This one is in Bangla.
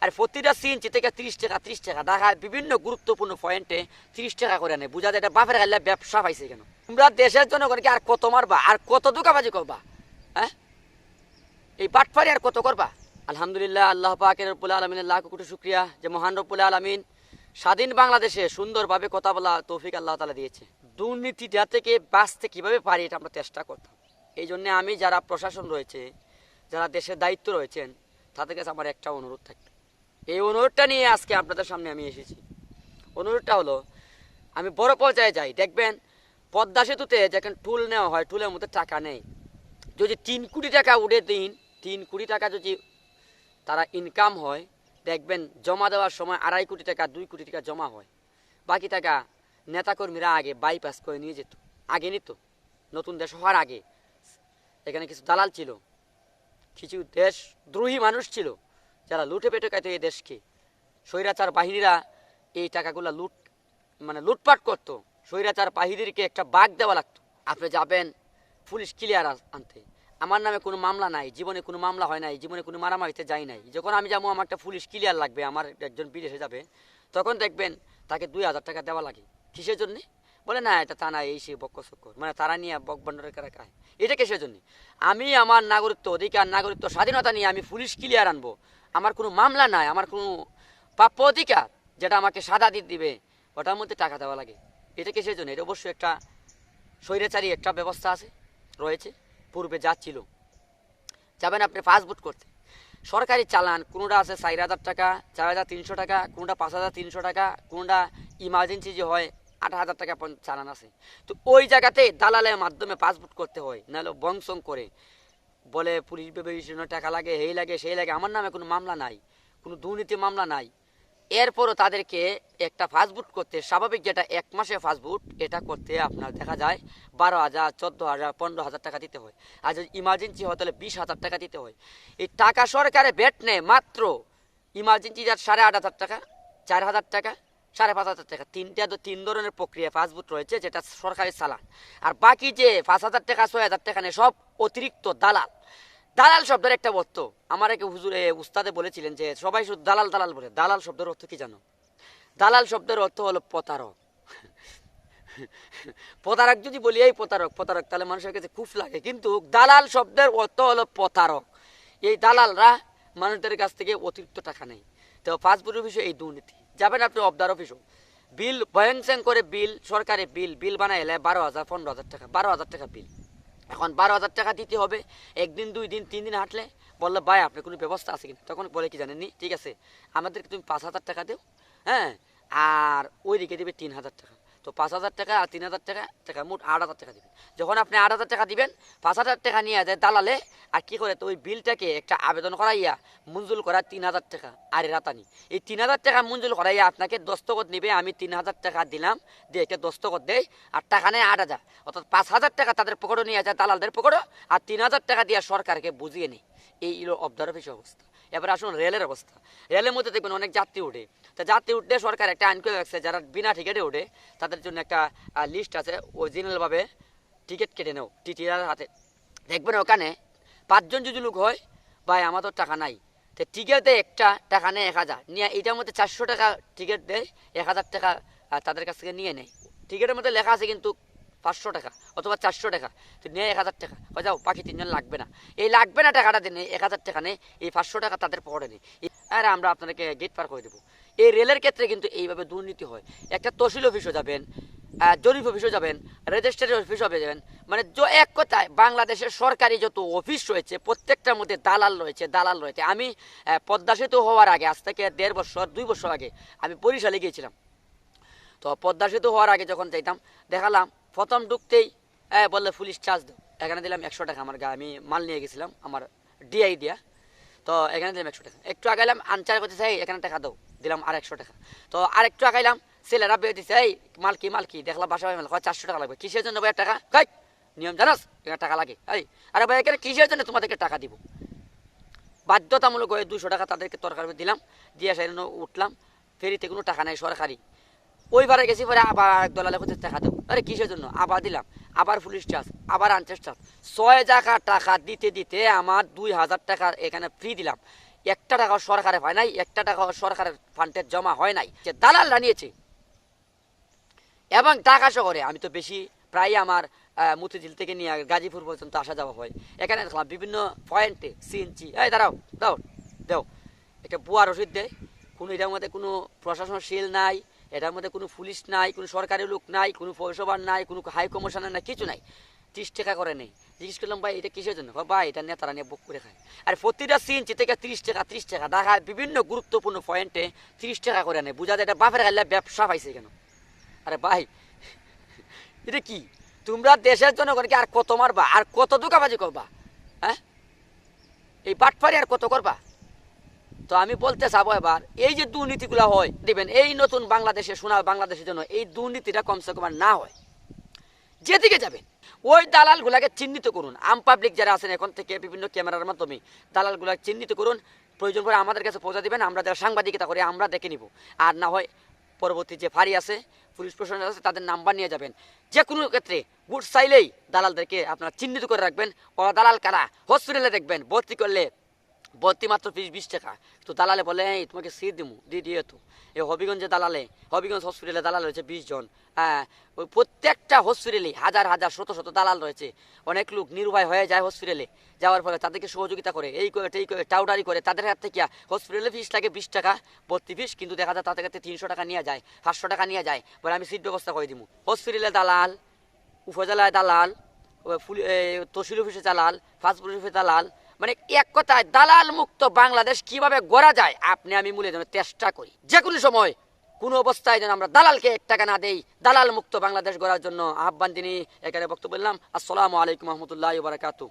আর প্রতিটা সিএনজি থেকে 30 টাকা ঢাকার বিভিন্ন গুরুত্বপূর্ণ পয়েন্টে 30 টাকা করে নেয়। বুঝা যায় এটা বাপের গাইলে ব্যবসা পাইছে কেন? তোমরা দেশের জনগণকে আর কত মারবা, আর কত ধোঁকাবাজি করবা? হ্যাঁ, এই বাটপারি আর কত করবা? আলহামদুলিল্লাহ, আল্লাহ পাকের রব্বুল আলামিনের লাখ কোটি শুকরিয়া যে মহান রব্বুল আলামিন স্বাধীন বাংলাদেশে সুন্দরভাবে কথা বলা তৌফিক আল্লাহ তাআলা দিয়েছে। দুর্নীতিটা থেকে বাঁচতে কিভাবে পারি এটা আমরা চেষ্টা করতাম। এই জন্য আমি যারা প্রশাসন রয়েছে, যারা দেশের দায়িত্ব রয়েছেন, তাদের কাছে আমার একটা অনুরোধ থাকবে। এই অনুরোধটা নিয়ে আজকে আপনাদের সামনে আমি এসেছি। অনুরোধটা হলো, আমি বড় পর্যায়ে যাই, দেখবেন পদ্মা সেতুতে যখন টুল নেওয়া হয়, টুলের মধ্যে টাকা নেই। যদি 3 কোটি টাকা উঠে দিন, 3 কোটি টাকা যদি তারা ইনকাম হয়, দেখবেন জমা দেওয়ার সময় 2.5 কোটি টাকা 2 কোটি টাকা জমা হয়। বাকি টাকা নেতাকর্মীরা আগে বাইপাস করে নিয়ে যেত, আগে নিত। নতুন দেশ হওয়ার আগে এখানে কিছু দালাল ছিল, কিছু দেশদ্রোহী মানুষ ছিল যারা লুটে পেটে খাইতো এই দেশকে। স্বৈরাচার বাহিনীরা এই টাকাগুলো লুটপাট করতো। স্বৈরাচার বাহিনীকে একটা বাঘ দেওয়া লাগতো। আপনি যাবেন পুলিশ ক্লিয়ার আনতে, আমার নামে কোনো মামলা নাই, জীবনে কোনো মামলা হয় নাই, জীবনে কোনো মারামারিতে যাই নাই। যখন আমি যাবো আমার একটা পুলিশ ক্লিয়ার লাগবে, আমার একজন বিদেশে যাবে, তখন দেখবেন তাকে 2000 টাকা দেওয়া লাগে। কিসের জন্যে? বলে না এটা থানা এই সে বক্কর, মানে তারা নিয়ে বকবন্ডরের কারা খায়। এটা কিসের জন্য? আমি আমার নাগরিকত্ব অধিকার, নাগরিকত্ব স্বাধীনতা নিয়ে আমি পুলিশ ক্লিয়ার আনবো। আমার কোনো মামলা নাই, আমার কোনো প্রাপ্য অধিকার যেটা আমাকে সাদা দিবে, ওটার মধ্যে টাকা দেওয়া লাগে। এটা কিসের জন্য? এটা অবশ্যই একটা স্বৈরাচারী একটা ব্যবস্থা আছে, রয়েছে, পূর্বে যাচ্ছিল। যাবেন আপনি পাসপোর্ট করতে, সরকারি চালান কোনোটা আছে 4000 টাকা, 4300 টাকা, কোনোটা 5300 টাকা, কোনোটা ইমার্জেন্সি যে হয় 8000 টাকা চালান আছে। তো ওই জায়গাতে দালালের মাধ্যমে পাসপোর্ট করতে হয়, নাহলে বংশং করে বলে পুলিশ বিভাগে টাকা লাগে, এই লাগে সেই লাগে। আমার নামে কোনো মামলা নাই, কোনো দুর্নীতি মামলা নাই। এরপরও তাদেরকে একটা পাসপোর্ট করতে, স্বাভাবিক যেটা 1 মাসে পাসপোর্ট, এটা করতে আপনার দেখা যায় 12,000, 14,000, 15,000 টাকা দিতে হয়। আর যদি ইমার্জেন্সি হয় তাহলে 20,000 টাকা দিতে হয়। এই টাকা সরকারে ভ্যাট নেয় মাত্র ইমার্জেন্সি 8,500 টাকা, 4,000 টাকা, 5,500 টাকা। তিন ধরনের প্রক্রিয়া পাসপোর্ট রয়েছে, যেটা সরকারি চালান। আর বাকি যে 5,000 টাকা, 6,000 টাকা নেয়, সব অতিরিক্ত দালাল। দালাল শব্দের একটা অর্থ আমার এক হুজুরে উস্তাদে বলেছিলেন যে সবাই শুধু দালাল দালাল বলে। দালাল শব্দের অর্থ কি জানো? দালাল শব্দের অর্থ হলো প্রতারক। প্রতারক যদি বলি এই প্রতারক প্রতারক, তাহলে মানুষের কাছে খুব লাগে, কিন্তু দালাল শব্দের অর্থ হলো প্রতারক। এই দালালরা মানুষদের কাছ থেকে অতিরিক্ত টাকা নেয়। তো পাসপোর্ট অফিসে এই দুর্নীতি। যাবেন আপনি অবদার অফিসও, বিল ভয়ংসং করে বিল, সরকারি বিল বানাই এলে 12,000, 15,000 টাকা, 12,000 টাকা বিল। এখন 12,000 টাকা দিতে হবে। 1 দিন 2 দিন 3 দিন হাঁটলে বললো ভাই আপনার কোনো ব্যবস্থা আছে কিনা? তখন বলে কি জানেননি, ঠিক আছে আমাদেরকে তুমি 5,000 টাকা দেও, হ্যাঁ, আর ওই দিকে দেবে 3,000 টাকা। তো 5,000 টাকা আর 3,000 টাকা মোট 8,000 টাকা দিবেন। যখন আপনি 8,000 টাকা দিবেন, 5,000 টাকা নিয়ে যায় দালালে। আর কি করে, তো ওই বিলটাকে একটা আবেদন করাইয়া মঞ্জুর করা 3,000 টাকা আর রাতানি। এই 3,000 টাকা মঞ্জুর করাইয়া আপনাকে দস্তখত নিবে, আমি 3,000 টাকা দিলাম, দিয়ে একটা দস্তখত দেয়, আর টাকা নেয় 8,000। অর্থাৎ 5,000 টাকা তাদের পকেটে নিয়ে যায়, দালালদের পকেটে, আর 3,000 টাকা দিয়ে সরকারকে বুঝিয়ে নেই। এই হলো অবদার অফিসের অবস্থা। এবার আসুন রেলের অবস্থা। রেলের মধ্যে দেখবেন অনেক যাত্রী উঠে, তা যাত্রী উঠলে সরকার একটা আইন করে রাখছে, যারা বিনা টিকিটে ওঠে তাদের জন্য একটা লিস্ট আছে, অরিজিনালভাবে টিকিট কেটে নেও টিটিআর হাতে। দেখবেন ওখানে 5 জন যদি লোক হয়, ভাই আমার তো টাকা নাই, তো টিকিট দেয় একটা, টাকা নেয় 1,000, নিয়ে এইটার মধ্যে 400 টাকা টিকিট দেয়, 1,000 টাকা তাদের কাছ থেকে নিয়ে নেয়। টিকিটের মধ্যে লেখা আছে কিন্তু 500 টাকা অথবা 400 টাকা, তো নিয়ে 1,000 টাকা হয়ে যাও, বাকি 3 জন লাগবে না। এই লাগবে না টাকাটা দিনে 1,000 টাকা নেই, এই 500 টাকা তাদের পকেটে নেই, আর আমরা আপনাদেরকে গেট পার করে দেবো। এই রেলের ক্ষেত্রে কিন্তু এইভাবে দুর্নীতি হয়। একটা তহসিল অফিসও যাবেন, জরিপ অফিসও যাবেন, রেজিস্ট্রি অফিসও যাবেন, মানে এক কথায় বাংলাদেশের সরকারি যত অফিস রয়েছে প্রত্যেকটার মধ্যে দালাল রয়েছে। আমি পদ্মা সেতু হওয়ার আগে, আজ থেকে 1.5 বছর 2 বছর আগে আমি বরিশালে গিয়েছিলাম। তো পদ্মা সেতু হওয়ার আগে যখন যাইতাম, দেখালাম প্রথম ঢুকতেই বললে পুলিশ চার্জ দাও। এখানে দিলাম 100 টাকা, আমার আমি মাল নিয়ে গেছিলাম আমার ডিআই দিয়া। তো এখানে দিলাম 100 টাকা। একটু আগাইলাম, আনচার করতে চাই, এখানে টাকা দাও, দিলাম আর 100 টাকা। তো আর একটু আগাইলাম, ছেলেরা বেয়ে দিচ্ছে, এই মাল কি দেখলাম, বাসা ভাই 400 টাকা লাগবে। কিসের জন্য ভাই টাকা? খাই নিয়ম জানাস, এখানে টাকা লাগে। এই আরে ভাই এখানে কিসের জন্য তোমাদেরকে টাকা দিব? বাধ্যতামূলক হয়ে 200 টাকা তাদেরকে তরকারি দিলাম, দিয়ে সেখানে উঠলাম। ফেরিতে কোনো টাকা নেই সরকারি। ওইবারে গেছি, পরে আবার এক দলালে কোথায় টাকা দেবো, আরে কিসের জন্য? আবার দিলাম, আবার পুলিশ চার্জ, আবার আনচার্জ চার্জ, 6 টাকা দিতে দিতে আমার 2,000 টাকা এখানে ফ্রি দিলাম। একটা টাকা সরকারে পায় নাই, একটা টাকা সরকারের ফান্ডে জমা হয় নাই, যে দালালরা নিয়েছে। এবং ঢাকা শহরে আমি তো বেশি প্রায় আমার মতিঝিল থেকে নিয়ে গাজীপুর পর্যন্ত আসা যাওয়া হয়। এখানে দেখলাম বিভিন্ন পয়েন্টে সিএনজি, এই দাঁড়াও দাও দাও, একটা বুয়া রসিদ দেয়। কোনো এটার মধ্যে কোনো প্রশাসন শিল নাই, এটার মধ্যে কোনো পুলিশ নাই, কোনো সরকারি লোক নাই, কোনো পৌরসভার নাই, কোনো হাই কমিশনের নাই, কিছু নাই। 30 টাকা করে নেই। জিজ্ঞেস করলাম ভাই এটা কিসের জন্য? ভাই এটা নেতারা নিয়ে বুক করে খায়। আর প্রতিটা সিএনজি থেকে 30 টাকা 30 টাকা, ঢাকায় বিভিন্ন গুরুত্বপূর্ণ পয়েন্টে 30 টাকা করে নেয়। বোঝা যায় এটা বাপের গাল্লা ব্যবসা পাইছে কেন? আরে ভাই এটা কি? তোমরা দেশের জনগণকে আর কত মারবা, আর কত ধোঁকাবাজি করবা? হ্যাঁ, এই বাটপারি আর কত করবা? তো আমি বলতে চাবো এবার, এই যে দুর্নীতিগুলো হয় দিবেন এই নতুন বাংলাদেশে, শোনা বাংলাদেশের জন্য এই দুর্নীতিটা কমসে কম আর না হয়। যেদিকে যাবেন ওই দালালগুলাকে চিহ্নিত করুন। আম পাবলিক যারা আছেন এখন থেকে বিভিন্ন ক্যামেরার মাধ্যমে দালালগুলাকে চিহ্নিত করুন। প্রয়োজন করে আমাদের কাছে পৌঁছা দিবেন, আমরা যারা সাংবাদিকতা করে আমরা দেখে নিব। আর না হয় পরবর্তী যে ফাঁড়ি আছে, পুলিশ প্রশাসন আছে, তাদের নাম্বার নিয়ে যাবেন। যে কোনো ক্ষেত্রে ভোট চাইলেই দালালদেরকে আপনারা চিহ্নিত করে রাখবেন। ও দালাল কারা, হসপিটালে দেখবেন ভর্তি করলে ভর্তি মাত্র ফিস 20 টাকা। তো দালালে বলে এই তোমাকে সিট দিমু, দিয়ে তো। এই হবিগঞ্জে দালালে, হবিগঞ্জ হসপিটালে দালাল রয়েছে 20 জন। হ্যাঁ, ওই প্রত্যেকটা হসপিটালেই হাজার হাজার শত শত দালাল রয়েছে। অনেক লোক নিরুপায় হয়ে যায় হসপিটালে, যাওয়ার ফলে তাদেরকে সহযোগিতা করে, এই করে টেই করে টাউডারি করে। তাদের হাত থেকে হসপিটালে ফিস লাগে 20 টাকা ভর্তি ফিস, কিন্তু দেখা যায় তাদের কাছে 300 টাকা নিয়ে যায়, 500 টাকা নিয়ে যায়, বলে আমি সিট ব্যবস্থা করে দিব। হসপিটালে দালাল, উপজেলায় দালাল, তহসিল অফিসে দালাল, ফাস্টফুড অফিসে দালাল, মানে এক কথায় দালাল মুক্ত বাংলাদেশ কিভাবে গড়া যায় আপনি আমি মূলে যেন চেষ্টা করি। যে কোনো সময় কোনো অবস্থায় যেন আমরা দালালকে 1 টাকা না দেই। দালাল মুক্ত বাংলাদেশ গড়ার জন্য আহ্বান তিনি এখানে বক্তব্য বললাম। আসসালামু আলাইকুম রহমতুল্লাহি ওয়া বারাকাতুহু।